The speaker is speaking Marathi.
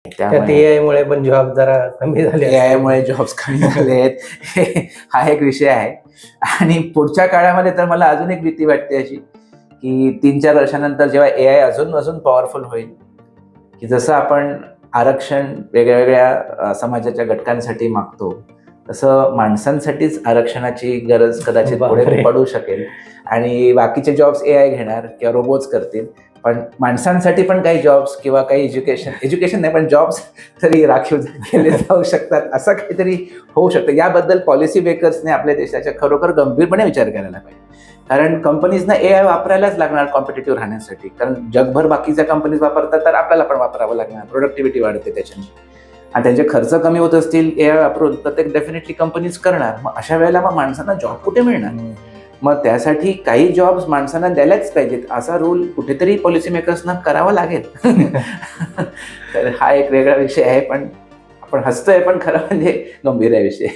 त्यात त्यामुळे AI मुळे पण जॉब जरा कमी झाले AI मुळे जॉब्स कमी झाले आहेत हा एक विषय आहे. आणि पुढच्या काळामध्ये तर मला अजून एक भीती वाटते अशी, की 3-4 वर्षानंतर जेव्हा AI अजून अजून पॉवरफुल होईल, की जसं आपण आरक्षण वेगळ्या समाजाच्या घटकांसाठी मागतो, तसं माणसांसाठीच आरक्षणाची गरज कदाचित पुढे बापरे. पडू शकेल. आणि बाकीचे जॉब्स AI घेणार किंवा रोबोट्स करतील. पण माणसांसाठी पण काही जॉब्स किंवा काही एज्युकेशन नाही, पण जॉब्स तरी राखीव केले जाऊ शकतात, असं काहीतरी होऊ शकतं. याबद्दल पॉलिसी मेकर्सने आपल्या देशाच्या खरोखर गंभीरपणे विचार करायला पाहिजे. कारण कंपनीजना AI वापरायलाच लागणार कॉम्पिटिटिव्ह राहण्यासाठी. कारण जगभर बाकीच्या कंपनीज वापरतात, तर आपल्याला पण वापरावं लागणार. प्रोडक्टिव्हिटी वाढते त्याच्याने. आणि त्यांचे खर्च कमी होत असतील AI वापरून, तर ते डेफिनेटली कंपनीज करणार. मग अशा वेळेला मग माणसांना जॉब कुठे मिळणार? मग त्यासाठी काही जॉब्स माणसांना द्यायलाच पाहिजेत, असा रूल कुठेतरी पॉलिसी मेकर्सना करावा लागेल. तर हा एक वेगळा विषय आहे, पण आपण हसतोय, पण खरं म्हणजे गंभीर आहे विषय.